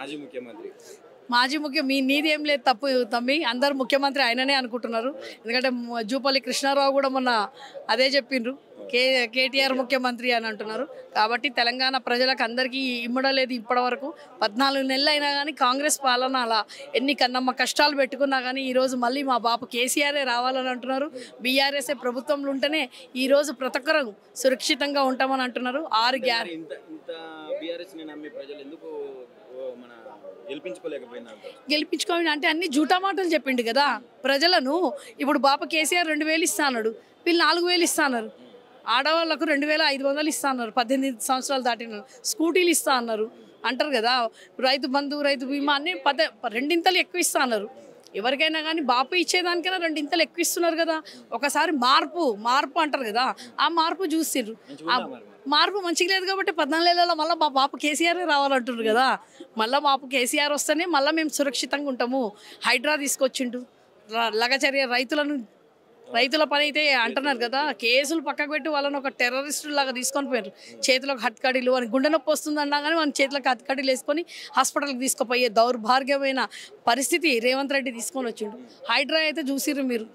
మాజీ ముఖ్యమంత్రి నీది ఏం లేదు తప్పు తమ్మి, అందరు ముఖ్యమంత్రి ఆయననే అనుకుంటున్నారు. ఎందుకంటే జూపల్లి కృష్ణారావు కూడా మొన్న అదే చెప్పిండ్రు, కేటీఆర్ ముఖ్యమంత్రి అని అంటున్నారు. కాబట్టి తెలంగాణ ప్రజలకు అందరికీ ఇమ్మడలేదు ఇప్పటి వరకు. 14 నెలలు అయినా కానీ కాంగ్రెస్ పాలన అలా ఎన్ని కన్నమ్మ కష్టాలు పెట్టుకున్నా కానీ ఈరోజు మళ్ళీ మా బాపు కేసీఆరే రావాలని అంటున్నారు. బీఆర్ఎస్ఏ ప్రభుత్వంలో ఉంటేనే ఈరోజు ప్రతి ఒక్కరు సురక్షితంగా ఉంటామని అంటున్నారు. 6 గెలిపించుకోవాలి అంటే అన్ని జూటా మాటలు చెప్పిండు కదా ప్రజలను. ఇప్పుడు బాప కేసీఆర్ 2000 ఇస్తా అన్నాడు, వీళ్ళు 4000 ఇస్తా అన్నారు. ఆడవాళ్ళకు 2500 ఇస్తా అన్నారు, 18 సంవత్సరాలు దాటిన స్కూటీలు ఇస్తా అన్నారు అంటారు కదా. రైతు బంధు, రైతు బీమా అన్ని 2 ఎక్కువ ఇస్తా అన్నారు. ఎవరికైనా కానీ బాపు ఇచ్చేదానికైనా 2 ఎక్కువ ఇస్తున్నారు కదా. ఒకసారి మార్పు అంటారు కదా, ఆ మార్పు చూసిర్రు. ఆ మార్పు మంచిగా లేదు కాబట్టి 14 నెలల్లో మళ్ళీ మా బాపు కేసీఆర్ రావాలంటున్నారు కదా. మళ్ళీ బాపు కేసీఆర్ వస్తేనే మళ్ళీ మేము సురక్షితంగా ఉంటాము. హైడ్రా తీసుకొచ్చిండు, లగచర్య రైతుల పని అయితే అంటున్నారు కదా. కేసులు పక్కకు పెట్టి వాళ్ళని ఒక టెర్రరిస్టు లాగా తీసుకొని పోయారు. చేతులకు హత్కడీలు అని, గుండె నొప్పి వస్తుందన్నా కానీ మన చేతులకు హత్కడీలు వేసుకొని హాస్పిటల్కి తీసుకుపోయే దౌర్భాగ్యమైన పరిస్థితి రేవంత్ రెడ్డి తీసుకొని వచ్చిండు. హైడ్రా అయితే చూసిర్రు మీరు,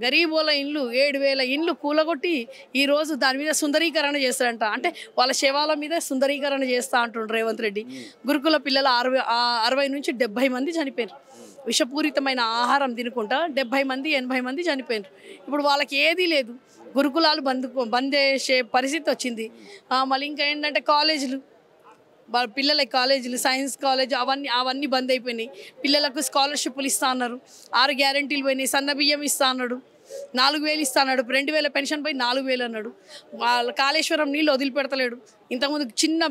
గరీబోల ఇండ్లు 7000 ఇండ్లు కూలగొట్టి ఈరోజు దాని మీద సుందరీకరణ చేస్తారంట. అంటే వాళ్ళ శవాల మీద సుందరీకరణ చేస్తా అంటుండ్రు రేవంత్ రెడ్డి. గురుకుల పిల్లలు 60 నుంచి 70 మంది చనిపోయారు. విషపూరితమైన ఆహారం తినుకుంటా 70 మంది 80 మంది చనిపోయారు. ఇప్పుడు వాళ్ళకి ఏదీ లేదు, గురుకులాలు బంద్ చేసే పరిస్థితి వచ్చింది. మళ్ళీ ఇంకా ఏంటంటే కాలేజీలు, పిల్లలకి కాలేజీలు, సైన్స్ కాలేజ్ అవన్నీ బంద్ అయిపోయినాయి. పిల్లలకు స్కాలర్షిప్లు ఇస్తా అన్నారు, 6 గ్యారెంటీలు పోయినాయి. సన్న బియ్యం ఇస్తా అన్నాడు, 4000 ఇస్తా అన్నాడు. 2000 పెన్షన్ పోయి 4000 అన్నాడు. వాళ్ళ కాళేశ్వరం నీళ్ళు వదిలిపెడతలేడు. ఇంతకుముందు చిన్న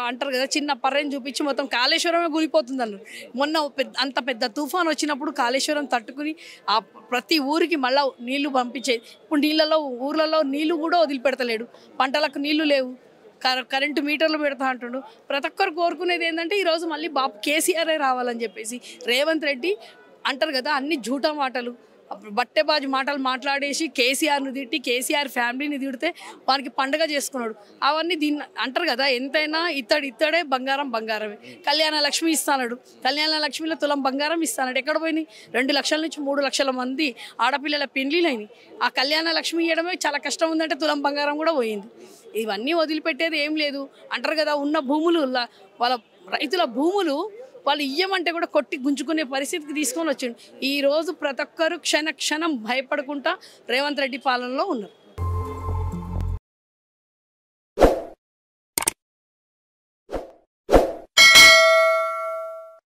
అంటారు కదా, చిన్న పర్రెని చూపించి మొత్తం కాళేశ్వరమే కూలిపోతుంది అన్నారు. మొన్న అంత పెద్ద తుఫాన్ వచ్చినప్పుడు కాళేశ్వరం తట్టుకుని ఆ ప్రతి ఊరికి మళ్ళీ నీళ్లు పంపించేది. ఇప్పుడు ఊర్లలో నీళ్లు కూడా వదిలిపెడతలేడు. పంటలకు నీళ్లు లేవు, కరెంటు మీటర్లు పెడతా అంటుండు. ప్రతి ఒక్కరు కోరుకునేది ఏంటంటే ఈరోజు మళ్ళీ బాపు కేసీఆరే రావాలని చెప్పేసి. రేవంత్ రెడ్డి అంటారు కదా అన్ని జూటా మాటలు, బట్టెబాజు మాటలు మాట్లాడేసి కేసీఆర్ను తిట్టి కేసీఆర్ ఫ్యామిలీని తిడితే వానికి పండుగ చేసుకున్నాడు. అవన్నీ దీన్ని అంటారు కదా, ఎంతైనా ఇత్తడే బంగారమే. కళ్యాణ లక్ష్మి ఇస్తాడు, కళ్యాణ లక్ష్మిలో తులం బంగారం ఇస్తాడు. ఎక్కడ పోయినాయి? 2 లక్షల నుంచి 3 లక్షల మంది ఆడపిల్లల పెళ్లిలైనవి. ఆ కళ్యాణ లక్ష్మి ఇవ్వడమే చాలా కష్టం ఉందంటే తులం బంగారం కూడా పోయింది. ఇవన్నీ వదిలిపెట్టేది ఏం లేదు అంటారు కదా. ఉన్న భూములు వాళ్ళ రైతుల భూములు వాళ్ళు ఇయ్యమంటే కూడా కొట్టి గుంజుకునే పరిస్థితికి తీసుకొని వచ్చిండు. ఈరోజు ప్రతి ఒక్కరు క్షణం భయపడుకుంటా రేవంత్ రెడ్డి పాలనలో ఉన్నారు.